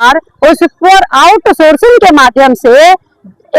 और उस पर आउटसोर्सिंग के माध्यम से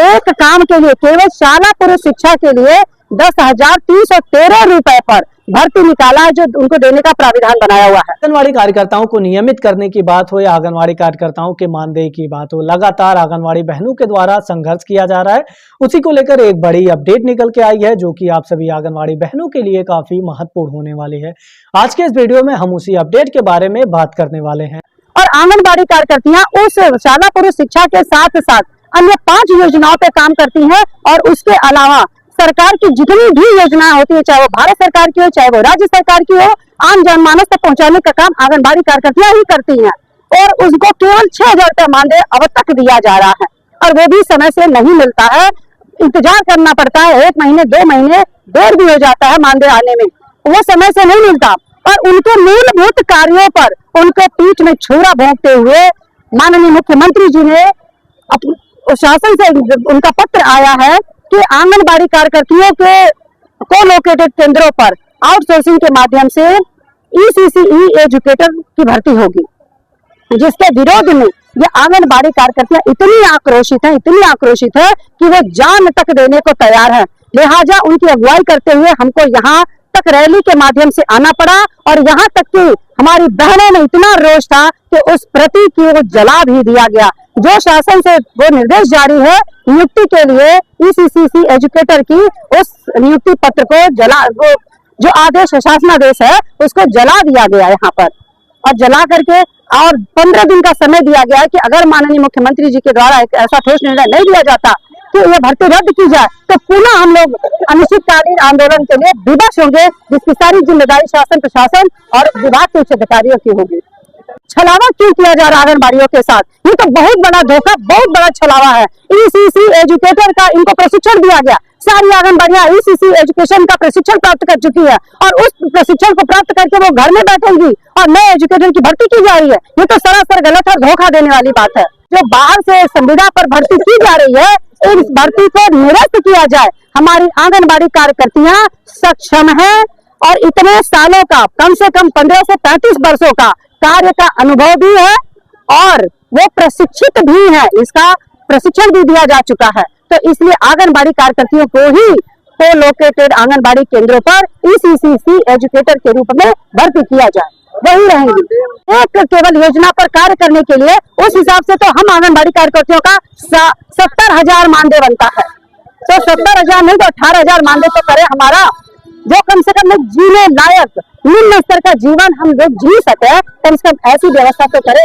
एक काम के लिए केवल शाला पुरुष शिक्षा के लिए 10,313 रुपए पर भर्ती निकाला है, जो उनको देने का प्राविधान बनाया हुआ है। आंगनवाड़ी कार्यकर्ताओं को नियमित करने की बात हो या आंगनवाड़ी कार्यकर्ताओं के मानदेय की बात हो, लगातार आंगनवाड़ी बहनों के द्वारा संघर्ष किया जा रहा है। उसी को लेकर एक बड़ी अपडेट निकल के आई है, जो कि आप सभी आंगनवाड़ी बहनों के लिए काफी महत्वपूर्ण होने वाली है। आज के इस वीडियो में हम उसी अपडेट के बारे में बात करने वाले हैं। और आंगनबाड़ी कार्यकर्तियां उस शाला पुरुष शिक्षा के साथ साथ अन्य 5 योजनाओं पे काम करती हैं, और उसके अलावा सरकार की जितनी भी योजनाएं होती है, चाहे वो भारत सरकार की हो चाहे वो राज्य सरकार की हो, आम जनमानस तक पहुंचाने का काम आंगनबाड़ी कार्यकर्तियां ही करती हैं। और उनको केवल 6,000 रुपया मानदेय अब तक दिया जा रहा है, और वो भी समय से नहीं मिलता है। इंतजार करना पड़ता है, 1 महीने 2 महीने देर भी हो जाता है मानदेय आने में, वो समय से नहीं मिलता। और उनके मूलभूत कार्यों पर उनके पीठ में छुरा भोंकते हुए माननीय मुख्यमंत्री जी ने शासन से उनका पत्र आया है कि आंगनबाड़ी कार्यकर्तियों के को-लोकेटेड केंद्रों पर आउटसोर्सिंग के माध्यम से ECCE एजुकेटर की भर्ती होगी, जिसके विरोध में ये आंगनबाड़ी कार्यकर्तियां इतनी आक्रोशित है कि वो जान तक देने को तैयार है। लिहाजा उनकी अगुवाई करते हुए हमको यहाँ तक रैली के माध्यम से आना पड़ा, और यहाँ तक कि हमारी बहनों में इतना रोष था कि उस प्रति की वो जला भी दिया गया। जो शासन से वो निर्देश जारी है नियुक्ति के लिए ECCE एजुकेटर की, उस नियुक्ति पत्र को जो आदेश शासनादेश है उसको जला दिया गया यहाँ पर, और जला करके और 15 दिन का समय दिया गया है कि अगर माननीय मुख्यमंत्री जी के द्वारा एक ऐसा ठोस निर्णय नहीं लिया जाता कि यह भर्ती रद्द की जाए, तो पुनः हम लोग अनिश्चितकालीन आंदोलन के लिए विवश होंगे, जिसकी सारी जिम्मेदारी शासन प्रशासन और विभाग के उच्च अधिकारियों की होगी। छलावा क्यों किया जा रहा है आंगनबाड़ियों के साथ? ये तो बहुत बड़ा धोखा, बहुत बड़ा छलावा है। ECCE एजुकेटर का इनको प्रशिक्षण दिया गया, सारी आंगनबाड़ियां ECCE एजुकेशन का प्रशिक्षण प्राप्त कर चुकी है, और उस प्रशिक्षण को प्राप्त करके वो घर में बैठेंगी और नए एजुकेटर की भर्ती की जा रही है। ये तो सरासर गलत और धोखा देने वाली बात है। जो बाहर से संविदा पर भर्ती की जा रही है, इस भर्ती को निरस्त किया जाए। हमारी आंगनबाड़ी कार्यकर्तियां सक्षम है, और इतने सालों का, कम से कम 15 से 35 वर्षों का कार्य का अनुभव भी है, और वो प्रशिक्षित भी है, इसका प्रशिक्षण भी दिया जा चुका है। तो इसलिए आंगनबाड़ी कार्यकर्तियों को ही को-लोकेटेड आंगनबाड़ी केंद्रों पर ECCE एजुकेटर के रूप में भर्ती किया जाए, वही रहेंगी। एक केवल योजना पर कार्य करने के लिए उस हिसाब से तो हम आंगनबाड़ी कार्यकर्तियों का 70,000 मानदेय बनता है, तो 70,000 नहीं तो 18,000 मानदेय तो करे हमारा, जो कम से कम जीने लायक निम्न स्तर का जीवन हम लोग जी सके, कम से कम ऐसी व्यवस्था तो करे।